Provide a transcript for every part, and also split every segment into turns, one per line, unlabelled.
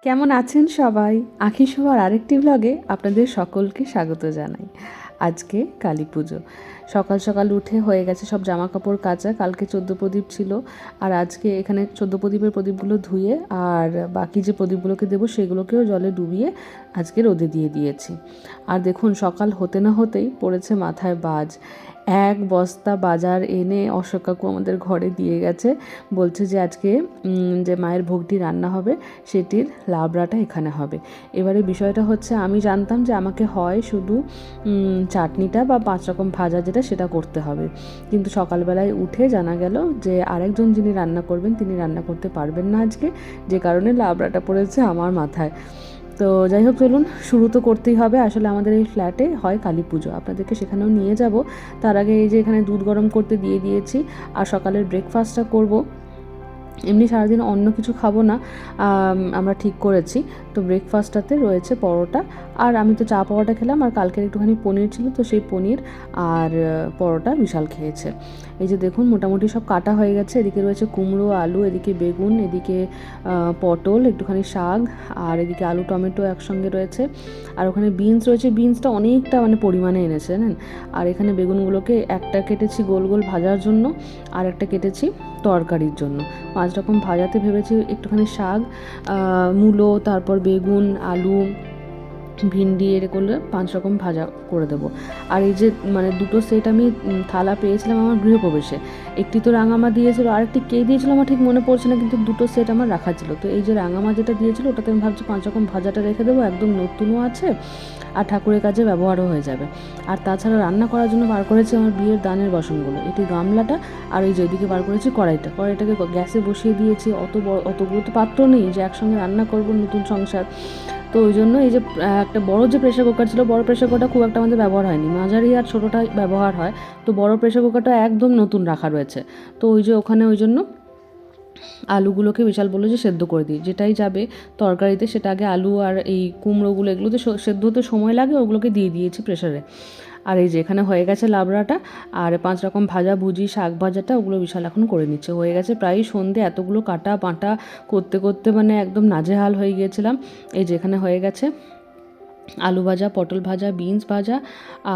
কেমন আছেন সবাই? আঁখি শোভার আরেকটি ব্লগে আপনাদের সকলকে স্বাগত জানাই। আজকে কালী পুজো। সকাল সকাল উঠে হয়ে গেছে সব জামা কাপড় কাচা। কালকে 14 প্রদীপ ছিল, আর আজকে এখানে 14 প্রদীপের প্রদীপগুলো ধুয়ে আর বাকি যে প্রদীপগুলোকে দেবো সেগুলোকেও জলে ডুবিয়ে আজকে রোদে দিয়ে দিয়েছি। আর দেখুন সকাল হতে না হতেই পড়েছে মাথায় বাজ। এক বস্তা বাজার এনে অশোক কাকু আমাদের ঘরে দিয়ে গেছে। বলছে যে আজকে যে মায়ের ভোগটি রান্না হবে সেটির লাবড়াটা এখানে হবে। এবারে বিষয়টা হচ্ছে, আমি জানতাম যে আমাকে হয় শুধু চাটনিটা বা 5 রকম ভাজা যেটা সেটা করতে হবে, কিন্তু সকালবেলায় উঠে জানা গেল যে আরেকজন যিনি রান্না করবেন তিনি রান্না করতে পারবেন না আজকে, যে কারণে লাবড়াটা পড়েছে আমার মাথায়। তো যাই হোক, চলুন শুরু তো করতেই হবে। আসলে আমাদের এই ফ্ল্যাটে হয় কালী পুজো, আপনাদেরকে সেখানেও নিয়ে যাব। তার আগে এই যে এখানে দুধ গরম করতে দিয়ে দিয়েছি, আর সকালের ব্রেকফাস্টটা করব। এমনি সারাদিন অন্য কিছু খাবো না, আমরা ঠিক করেছি। তো ব্রেকফাস্টটাতে রয়েছে পরোটা, আর আমি তো চা পরোটা খেলাম, আর কালকের একটুখানি পনির ছিল, তো সেই পনির আর পরোটা বিশাল খেয়েছে। এই যে দেখুন মোটামুটি সব কাটা হয়ে গেছে। এদিকে রয়েছে কুমড়ো, আলু, এদিকে বেগুন, এদিকে পটল, একটুখানি শাক, আর এদিকে আলু টমেটো একসঙ্গে রয়েছে। আর ওখানে বিনস রয়েছে, বিনসটা অনেকটা পরিমাণে এনেছে জানেন। আর এখানে বেগুনগুলোকে একটা কেটেছি গোল গোল ভাজার জন্য, আর একটা কেটেছি তরকারির জন্য। 5 রকম ভাজাতে ভেবেছি, একটুখানি শাক, মূলো, তারপর বেগুন, আলু, ভিন্ডি, এর করলে 5 রকম ভাজা করে দেবো। আর এই যে দুটো সেট আমি থালা পেয়েছিলাম আমার গৃহপ্রবেশে। একটি তো রাঙামা দিয়েছিল, আরেকটি কে দিয়েছিল আমার ঠিক মনে পড়ছে না, কিন্তু দুটো সেট আমার রাখা ছিল। তো এই যে রাঙামা যেটা দিয়েছিল ওটাতে আমি ভাবছি 5 রকম ভাজাটা রেখে দেবো, একদম নতুনও আছে আর ঠাকুরের কাজে ব্যবহারও হয়ে যাবে। আর তাছাড়া রান্না করার জন্য বার করেছি আমার বিয়ের দানের বাসনগুলো, এটি গামলাটা, আর এই যে এদিকে বার করেছি কড়াইটাকে গ্যাসে বসিয়ে দিয়েছি। অতগুলো তো পাত্র নেই যে একসঙ্গে রান্না করব, নতুন সংসার। তো ওই জন্য এই যে একটা বড় যে প্রেশার কুকার ছিল, বড় প্রেশার কুকারটা খুব একটা আমাদের ব্যবহার হয়নি, মাঝারি আর ছোটোটা ব্যবহার হয়। তো বড় প্রেশার কুকারটা একদম নতুন রাখা রয়েছে। তো ওই যে ওখানে ওই জন্য আলুগুলোকে বিশাল বললো যে সেদ্ধ করে দিই, যেটাই যাবে তরকারিতে সেটা আগে আলু আর এই কুমড়োগুলো এগুলোতে সেদ্ধ হতে সময় লাগে, ওগুলোকে দিয়ে দিয়েছি প্রেশারে। আর এই যে এখানে হয়ে গেছে লাবড়াটা, আর 5 রকম ভাজা ভুজি, শাক ভাজাটা ওগুলো বিশাল এখন করে নিচ্ছে। হয়ে গেছে প্রায় সন্ধে, এতগুলো কাটা বাঁটা করতে করতে একদম নাজেহাল হয়ে গিয়েছিলাম। এই যে এখানে হয়ে গেছে আলু ভাজা, পটল ভাজা, বিনস ভাজা,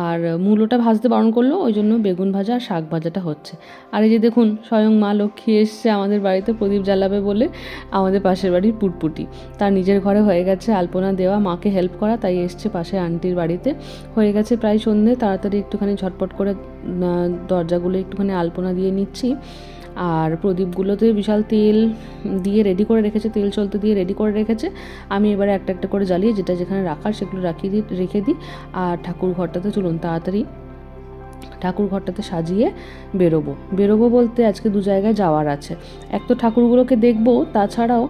আর মূলোটা ভাজতে বারণ করলো, ওই জন্য বেগুন ভাজা আর শাক ভাজাটা হচ্ছে। আর এই যে দেখুন স্বয়ং মা লক্ষ্মী এসছে আমাদের বাড়িতে প্রদীপ জ্বালাবে বলে, আমাদের পাশের বাড়ির পুটপুটি। তার নিজের ঘরে হয়ে গেছে আলপনা দেওয়া, মাকে হেল্প করা, তাই এসছে পাশে আন্টির বাড়িতে। হয়ে গেছে প্রায় সন্ধে, তাড়াতাড়ি একটুখানি ঝটপট করে দরজাগুলো একটুখানি আলপনা দিয়ে নিচ্ছি। আর প্রদীপগুলোতে বিশাল তেল দিয়ে রেডি করে রেখেছে, তেল চলতে দিয়ে রেডি করে রেখেছে। আমি এবারে একটা একটা করে জ্বালিয়ে যেটা যেখানে রাখার সেগুলো রেখে দিই। আর ঠাকুর ঘরটাতে চলুন তাড়াতাড়ি ঠাকুর ঘরটাতে সাজিয়ে বেরোবো বলতে আজকে 2 জায়গায় যাওয়ার আছে। এক তো ঠাকুরগুলোকে দেখবো, তাছাড়াও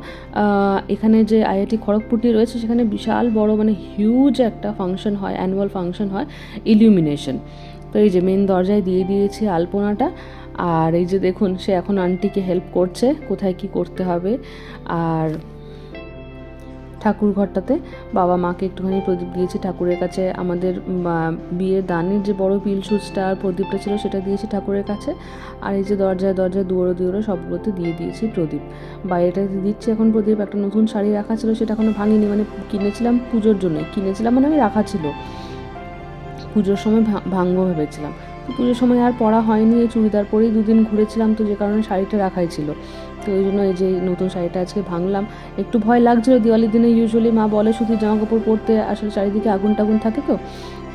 এখানে যে আইআইটি খড়গপুরটি রয়েছে সেখানে বিশাল বড় হিউজ একটা ফাংশন হয়, অ্যানুয়াল ফাংশন হয়, ইলিউমিনেশন। তো এই যে মেন দরজায় দিয়ে দিয়েছি আলপনাটা। আর এই যে দেখুন সে এখন আন্টিকে হেল্প করছে কোথায় কি করতে হবে। আর ঠাকুর ঘরটাতে বাবা মাকে একটুখানি প্রদীপ দিয়েছি ঠাকুরের কাছে। আমাদের বিয়ের দানের যে বড় পিল সুচটা আর প্রদীপটা ছিল সেটা দিয়েছি ঠাকুরের কাছে। আর এই যে দরজায় দুয়ারে সবগুলোতে দিয়ে দিয়েছি প্রদীপ। বাইরেটাতে দিচ্ছি এখন প্রদীপ। একটা নতুন শাড়ি রাখা ছিল, সেটা এখনো ভাঙিনি, কিনেছিলাম পুজোর জন্য, আমি রাখা ছিল, পুজোর সময় ভাঙবো ভেবেছিলাম। তো পুজোর সময় আর পরা হয়নি, এই চুড়িদার পরেই 2 দিন ঘুরেছিলাম, তো যে কারণে শাড়িটা রাখাই ছিল। তো ওই জন্য এই যে নতুন শাড়িটা আজকে ভাঙলাম। একটু ভয় লাগছিলো, দিওয়ালির দিনে ইউজুয়ালি মা বলে সুতির জামা কাপড় পরতে, আসলে চারিদিকে আগুন টাগুন থাকে।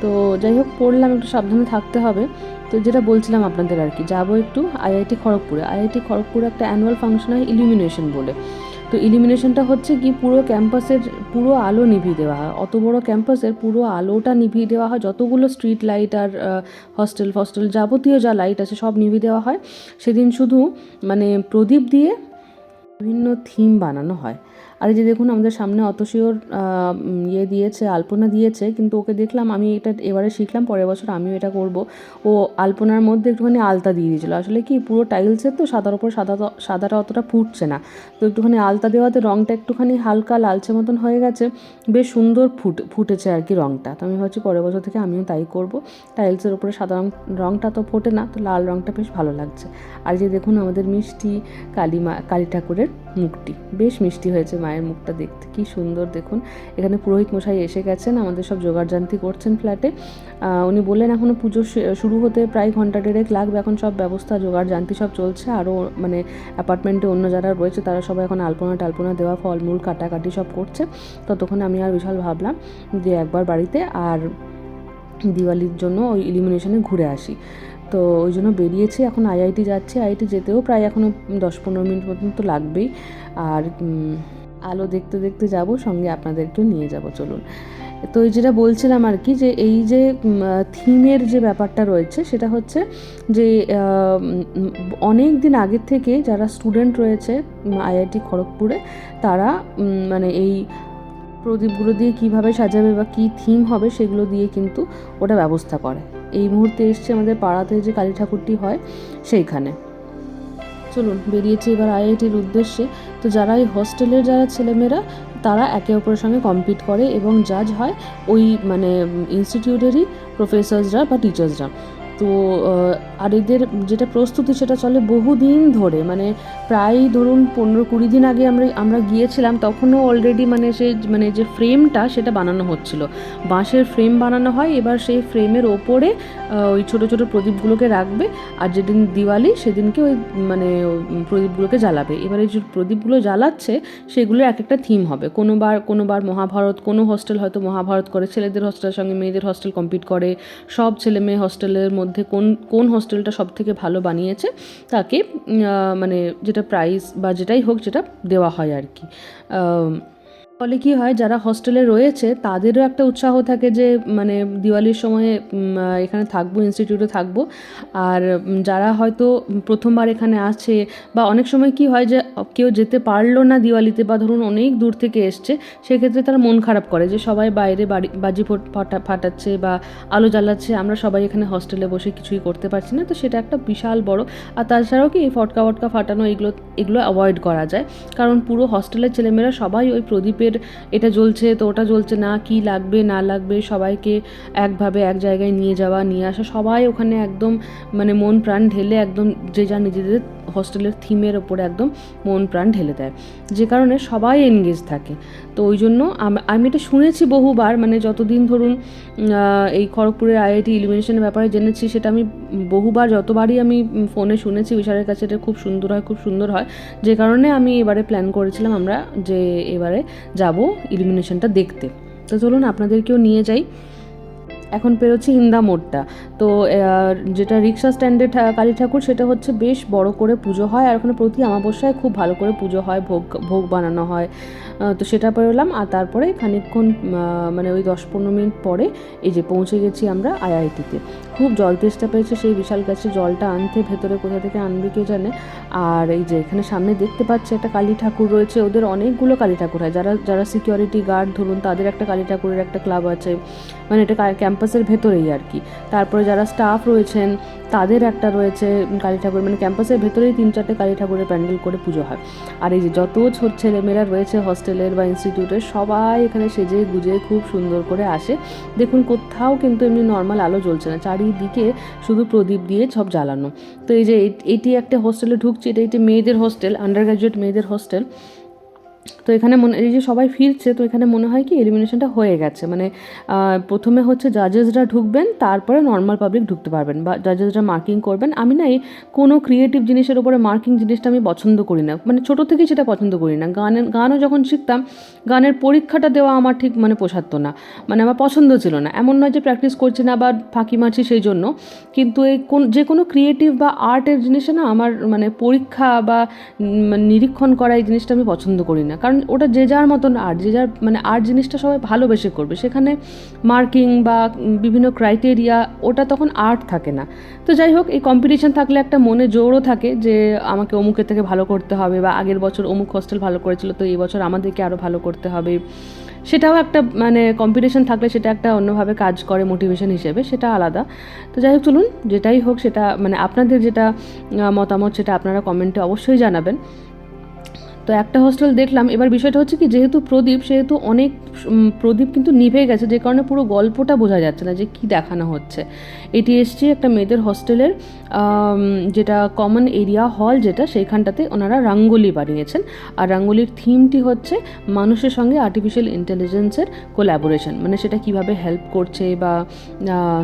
তো যাই হোক পরলাম, একটু সাবধানে থাকতে হবে। তো যেটা বলছিলাম আপনাদের আর কি, যাবো একটু আইআইটি খড়গপুরে একটা অ্যানুয়াল ফাংশন হয় ইলুমিনেশন বলে। তো ইলিমিনেশনটা হচ্ছে কি, পুরো ক্যাম্পাসের পুরো আলো নিভিয়ে দেওয়া হয়, অত বড় ক্যাম্পাসের পুরো আলোটা নিভিয়ে দেওয়া হয়, যতগুলো স্ট্রিট লাইট আর হস্টেল যাবতীয় যা লাইট আছে সব নিভিয়ে দেওয়া হয়। সেদিন শুধু প্রদীপ দিয়ে বিভিন্ন থিম বানানো হয়। আর এই যে দেখুন আমাদের সামনে অতসীয়র দিয়েছে, আলপনা দিয়েছে, কিন্তু ওকে দেখলাম, আমি এটা এবারে শিখলাম, পরের বছর আমিও এটা করব। ও আলপনার মধ্যে একটুখানি আলতা দিয়ে দিয়েছিলো। আসলে কি পুরো টাইলসের তো সাদার ওপর সাদাটা অতটা ফুটছে না, তো একটুখানি আলতা দেওয়াতে রঙটা একটুখানি হালকা লালচে মতন হয়ে গেছে, বেশ সুন্দর ফুটেছে আর কি রঙটা। তো আমি ভাবছি পরের বছর থেকে আমিও তাই করব। টাইলসের ওপরে সাদা রঙটা তো ফোটে না, তো লাল রঙটা বেশ ভালো লাগছে। আর যে দেখুন আমাদের মিষ্টি কালী ঠাকুরের মুখটি। বেশ মিষ্টি হয়েছে মায়ের মুখটা দেখতে, কি সুন্দর দেখুন। এখানে পুরোহিত মশাই এসে গেছেন, আমাদের সব জোগাড়জান্তি করছেন ফ্ল্যাটে। উনি বললেন এখনও পুজো শুরু হতে প্রায় ঘন্টা দেড়েক লাগবে, এখন সব ব্যবস্থা জোগাড়জান্তি সব চলছে। আরও মানে অ্যাপার্টমেন্টে অন্য যারা রয়েছে তারা সবাই এখন আলপনা টালপনা দেওয়া, ফলমূল কাটাকাটি সব করছে। ততক্ষণে আমি আর বিশাল ভাবলাম যে একবার বাড়িতে আর দিওয়ালির জন্য ওই ইলুমিনেশনে ঘুরে আসি। তো ওই জন্য বেরিয়েছি, এখন আইআইটি যাচ্ছি। আইআইটি যেতেও প্রায় এখনও 10-15 মিনিট পর্যন্ত লাগবেই। আর আলো দেখতে দেখতে যাব, সঙ্গে আপনাদেরকেও নিয়ে যাব, চলুন। তো এই যেটা বলছিলাম আর কি, যে এই যে থিমের যে ব্যাপারটা রয়েছে সেটা হচ্ছে যে অনেক দিন আগের থেকে যারা স্টুডেন্ট রয়েছে আইআইটি খড়গপুরে, তারা মানে এই প্রদীপগুলো দিয়ে কীভাবে সাজাবে বা কী থিম হবে সেগুলো দিয়ে কিন্তু ওটা ব্যবস্থা করে। এই মুহূর্তে এসছে আমাদের পাড়াতে যে কালী ঠাকুরটি হয় সেইখানে। চলুন, বেরিয়েছি এবার আইআইটির উদ্দেশ্যে। তো যারা এই হস্টেলের যারা ছেলেমেয়েরা, তারা একে অপরের সঙ্গে কম্পিট করে এবং জাজ হয় ওই মানে ইনস্টিটিউটেরই প্রফেসরসরা বা টিচার্সরা। তো আর এদের যেটা প্রস্তুতি সেটা চলে বহুদিন ধরে, মানে প্রায় ধরুন 15-20 দিন আগে আমরা গিয়েছিলাম, তখনও অলরেডি মানে মানে যে ফ্রেমটা সেটা বানানো হচ্ছিল। বাঁশের ফ্রেম বানানো হয়, এবার সেই ফ্রেমের ওপরে ওই ছোটো ছোটো প্রদীপগুলোকে রাখবে, আর যেদিন দিওয়ালি সেদিনকে ওই মানে প্রদীপগুলোকে জ্বালাবে। এবারে যে প্রদীপগুলো জ্বালাচ্ছে সেগুলো এক একটা থিম হবে। কোনোবার মহাভারত, কোনো হস্টেল হয়তো মহাভারত করে, ছেলেদের হস্টেলের সঙ্গে মেয়েদের হস্টেল কম্পিট করে। সব ছেলে মেয়ে হস্টেলের মধ্যে কোন হস্টেলটা সব থেকে ভালো বানিয়েছে তাকে মানে যেটা প্রাইজ বা যেটাই হোক যেটা দেওয়া হয় আর কি। ফলে কী হয়, যারা হস্টেলে রয়েছে তাদেরও একটা উৎসাহ থাকে যে মানে দিওয়ালির সময় এখানে থাকবো, ইনস্টিটিউটে থাকবো। আর যারা হয়তো প্রথমবার এখানে আছে, বা অনেক সময় কি হয় যে কেউ যেতে পারলো না দিওয়ালিতে, বা ধরুন অনেক দূর থেকে এসছে, সেক্ষেত্রে তারা মন খারাপ করে যে সবাই বাইরে বাজি ফাটাচ্ছে বা আলো জ্বালাচ্ছে, আমরা সবাই এখানে হস্টেলে বসে কিছুই করতে পারছি না। তো সেটা একটা বিশাল বড়। আর তাছাড়াও কি ফটকা ফাটানো এগুলো অ্যাভয়েড করা যায়, কারণ পুরো হস্টেলের ছেলেমেয়েরা সবাই ওই প্রদীপের এটা জ্বলছে তো ওটা জ্বলছে না, কি লাগবে না লাগবে সবাইকে একভাবে এক জায়গায় নিয়ে যাওয়া নিয়ে আসা, সবাই ওখানে একদম মানে মন প্রাণ ঢেলে একদম যে যা নিজেদের হস্টেলের থিমের ওপরে একদম মন প্রাণ ঢেলে দেয়, যে কারণে সবাই এনগেজ থাকে। তো ওই জন্য আমি এটা শুনেছি বহুবার, মানে যতদিন ধরুন এই খড়গপুরের আইআইটি ইলুমিনেশনের ব্যাপারে জেনেছি, সেটা আমি বহুবার যতবারই আমি ফোনে শুনেছি বিশালের কাছে এটা খুব সুন্দর হয়, যে কারণে আমি এবারে প্ল্যান করেছিলাম আমরা যে এবারে যাব ইলুমিনেশনটা দেখতে। তো চলুন আপনাদেরকেও নিয়ে যাই। এখন পেরোচ্ছি হিন্দা মোড়টা। তো যেটা রিক্সা স্ট্যান্ডের কালী ঠাকুর, সেটা হচ্ছে বেশ বড় করে পুজো হয়, আর ওখানে প্রতি অমাবস্যায় খুব ভালো করে পুজো হয়, ভোগ বানানো হয়। তো সেটা পেরোলাম, আর তারপরে খানিকক্ষণ মানে ওই 10-15 মিনিট পরে এই যে পৌঁছে গেছি আমরা আইআইটিতে। খুব জল তেষ্টা পেয়েছে, সেই বিশাল গাছে জলটা আনতে ভেতরে কোথা থেকে আনবে কে জানে। আর এই যে এখানে সামনে দেখতে পাচ্ছি একটা কালী ঠাকুর রয়েছে, ওদের অনেকগুলো কালী ঠাকুর হয়। যারা সিকিউরিটি গার্ড ধরুন, তাদের একটা কালী ঠাকুরের একটা ক্লাব আছে, মানে এটা ক্যাম্পাসের ভেতরেই আর কি। তারপরে যারা স্টাফ রয়েছেন তাদের একটা রয়েছে কালী ঠাকুর, মানে ক্যাম্পাসের ভেতরেই 3-4টে কালী ঠাকুরের প্যান্ডেল করে পুজো হয়। আর এই যে যত ছেলেমেয়েরা রয়েছে হস্টেলের বা ইনস্টিটিউটের, সবাই এখানে সেজে গুজে খুব সুন্দর করে আসে। দেখুন কোথাও কিন্তু এমনি নর্মাল আলো জ্বলছে না, চারিদিকে শুধু প্রদীপ দিয়ে সব জ্বালানো। তো এই যে এটি একটা হোস্টেলে ঢুকছি, এটি মেয়েদের হোস্টেল, আন্ডার গ্র্যাজুয়েট মেয়েদের হোস্টেল। তো এখানে এই যে সবাই ফিরছে, তো এখানে মনে হয় কি এলিমিনেশনটা হয়ে গেছে, মানে প্রথমে হচ্ছে জাজেসরা ঢুকবেন, তারপরে নর্মাল পাবলিক ঢুকতে পারবেন, বা জাজেসরা মার্কিং করবেন। আমি না এই কোনো ক্রিয়েটিভ জিনিসের উপরে মার্কিং জিনিসটা আমি পছন্দ করি না, মানে ছোটো থেকেই সেটা পছন্দ করি না। গানও যখন শিখতাম, গানের পরীক্ষাটা দেওয়া আমার ঠিক মানে পোষাতো না, মানে আমার পছন্দ ছিল না। এমন নয় যে প্র্যাকটিস করছি না বা ফাঁকি মারছি সেই জন্য, কিন্তু এই যে কোনো ক্রিয়েটিভ বা আর্টের জিনিসে না আমার মানে পরীক্ষা বা নিরীক্ষণ করা এই জিনিসটা আমি পছন্দ করি না, কারণ ওটা যে যার মতন আর্ট, যে যার মানে আর্ট জিনিসটা সবাই ভালোবেসে করবে, সেখানে মার্কিং বা বিভিন্ন ক্রাইটেরিয়া ওটা তখন আর্ট থাকে না। তো যাই হোক, এই কম্পিটিশন থাকলে একটা মনে জোরও থাকে যে আমাকে অমুকের থেকে ভালো করতে হবে, বা আগের বছর অমুক হোস্টেল ভালো করেছিল তো এই বছর আমাদেরকে আরও ভালো করতে হবে। সেটাও একটা মানে কম্পিটিশন থাকলে সেটা একটা অন্যভাবে কাজ করে মোটিভেশন হিসেবে, সেটা আলাদা। তো যাই হোক, চলুন যেটাই হোক সেটা মানে আপনাদের যেটা মতামত সেটা আপনারা কমেন্টে অবশ্যই জানাবেন। তো একটা হোস্টেল দেখলাম। এবার বিষয়টা হচ্ছে কি, যেহেতু প্রদীপ সেহেতু অনেক প্রদীপ কিন্তু নিভে গেছে, যে কারণে পুরো গল্পটা বোঝা যাচ্ছে না যে কী দেখানো হচ্ছে। এটি এসছে একটা মেয়েদের হোস্টেলের যেটা কমন এরিয়া হল, যেটা সেইখানটাতে ওনারা রঙ্গোলি বানিয়েছেন। আর রঙ্গোলির থিমটি হচ্ছে মানুষের সঙ্গে আর্টিফিশিয়াল ইন্টেলিজেন্সের কোল্যাবোরেশন, মানে সেটা কিভাবে হেল্প করছে বা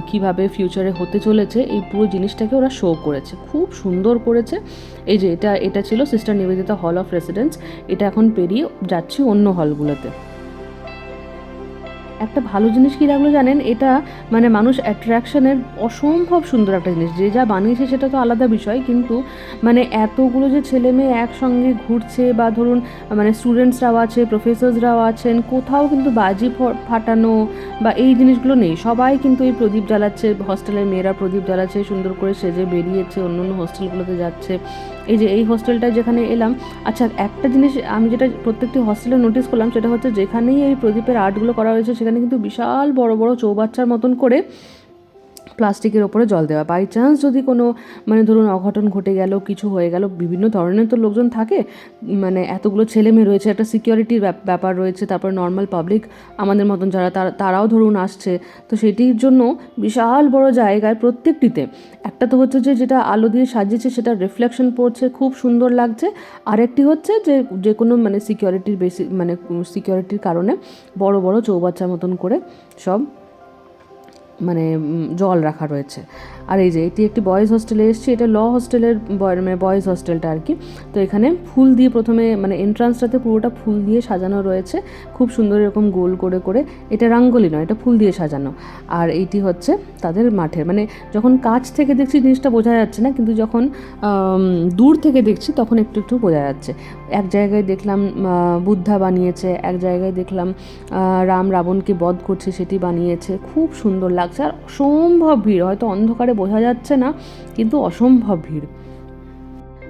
কিভাবে ফিউচারে হতে চলেছে, এই পুরো জিনিসটাকে ওরা শো করেছে, খুব সুন্দর করেছে। এই যে এটা ছিল sister Nivedita hall of residence. এটা এখন পেরিয়ে যাচ্ছি অন্য হলগুলোতে। একটা ভালো জিনিস কী লাগলো জানেন, এটা মানে মানুষ অ্যাট্রাকশনের অসম্ভব সুন্দর একটা জিনিস। যে যা বানিয়েছে সেটা তো আলাদা বিষয়, কিন্তু মানে এতগুলো যে ছেলে মেয়ে একসঙ্গে ঘুরছে, বা ধরুন মানে স্টুডেন্টসরাও আছে, প্রফেসরসরাও আছেন, কোথাও কিন্তু বাজি ফাটানো বা এই জিনিসগুলো নেই। সবাই কিন্তু এই প্রদীপ জ্বালাচ্ছে, হস্টেলের মেয়েরা প্রদীপ জ্বালাচ্ছে, সুন্দর করে সেজে বেরিয়েছে, অন্য অন্য হোস্টেলগুলোতে যাচ্ছে। এই যে এই হোস্টেলটায় যেখানে এলাম, আচ্ছা একটা জিনিস আমি যেটা প্রত্যেকটি হোস্টেলে নোটিস করলাম, সেটা হচ্ছে যেখানেই এই প্রদীপের আর্টগুলো করা হয়েছে সেখানে কিন্তু বিশাল বড় বড় চৌবাচ্চার মতন করে প্লাস্টিকের ওপরে জল দেওয়া। বাই চান্স যদি কোনো মানে ধরুন অঘটন ঘটে গেল, কিছু হয়ে গেল, বিভিন্ন ধরনের তো লোকজন থাকে, মানে এতগুলো ছেলে মেয়ে রয়েছে, একটা সিকিউরিটির ব্যাপার রয়েছে, তারপর নর্মাল পাবলিক আমাদের মতন যারা তারাও ধরুন আসছে, তো সেটির জন্য বিশাল বড় জায়গায় প্রত্যেকটিতে একটা তো হচ্ছে যেটা আলো দিয়ে সাজিয়েছে সেটা রিফ্লেকশন পড়ছে, খুব সুন্দর লাগছে। আরেকটি হচ্ছে যে কোনো মানে সিকিউরিটির মানে সিকিউরিটির কারণে বড় বড় চৌবাচ্চার মতন করে সব মানে জল রাখা রয়েছে। আর এই যে এটি একটি বয়েজ হোস্টেলে এসেছি, এটা ল হোস্টেলের মানে বয়েজ হোস্টেলটা আর কি। তো এখানে ফুল দিয়ে প্রথমে মানে এন্ট্রান্সটাতে পুরোটা ফুল দিয়ে সাজানো রয়েছে, খুব সুন্দর এরকম গোল করে করে। এটা রঙ্গোলি নয়, এটা ফুল দিয়ে সাজানো। আর এইটি হচ্ছে তাদের মাঠের, মানে যখন কাছ থেকে দেখছি জিনিসটা বোঝা যাচ্ছে না, কিন্তু যখন দূর থেকে দেখছি তখন একটু একটু বোঝা যাচ্ছে। এক জায়গায় দেখলাম বুদ্ধা বানিয়েছে, এক জায়গায় দেখলাম রাম রাবণকে বধ করছে সেটি বানিয়েছে, খুব সুন্দর লাগছে। আর অসম্ভব ভিড়, হয়তো অন্ধকারে বোঝা যাচ্ছে না, কিন্তু অসম্ভব ভিড়।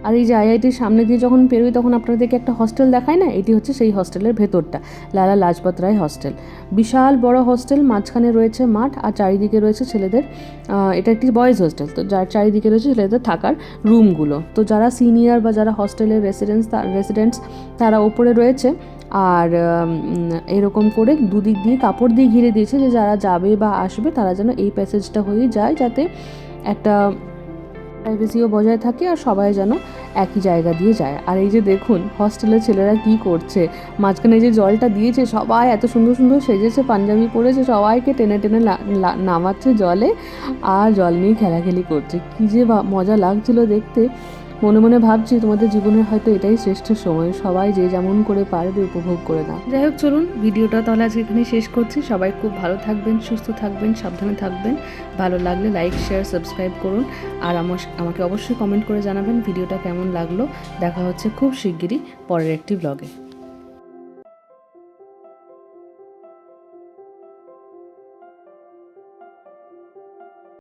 আর এই যে আইআইটির সামনে দিয়ে যখন পেরোই তখন আপনাদেরকে একটা হস্টেল দেখায় না, এটি হচ্ছে সেই হস্টেলের ভেতরটা, লালা লাজপত রায় হস্টেল। বিশাল বড় হস্টেল, মাঝখানে রয়েছে মাঠ, আর চারিদিকে রয়েছে ছেলেদের, এটা একটি বয়েজ হোস্টেল, তো যার চারিদিকে রয়েছে ছেলেদের থাকার রুমগুলো। তো যারা সিনিয়র বা যারা হস্টেলের রেসিডেন্টস তারা ওপরে রয়েছে। আর এরকম করে দুদিক দিয়ে কাপড় দিয়ে ঘিরে দিয়েছে, যে যারা যাবে বা আসবে তারা যেন এই প্যাসেজটা হয়ে যায়, যাতে একটা প্রাইভেসিও বজায় থাকে আর সবাই যেন একই জায়গা দিয়ে যায়। আর এই যে দেখুন হস্টেলের ছেলেরা কি করছে, মাঝখানে যে জলটা দিয়েছে, সবাই এত সুন্দর সুন্দর সেজেছে, পাঞ্জাবি পরেছে, সবাইকে টেনে টেনে নামাচ্ছে জলে, আর জল নিয়ে খেলাখেলি করছে। কী যে মজা লাগছিল দেখতে। মনে মনে ভাবছি তোমাদের জীবনের হয়তো এটাই শ্রেষ্ঠ সময়, সবাই যে যেমন করে পারবে উপভোগ করে দাও। যাই হোক, চলুন ভিডিওটা তাহলে আজকে এখানেই শেষ করছি। সবাই খুব ভালো থাকবেন, সুস্থ থাকবেন, সাবধানে থাকবেন। ভালো লাগলে লাইক, শেয়ার, সাবস্ক্রাইব করুন। আর আমাকে অবশ্যই কমেন্ট করে জানাবেন ভিডিওটা কেমন লাগলো। দেখা হচ্ছে খুব শিগগিরই পরের একটি ব্লগে।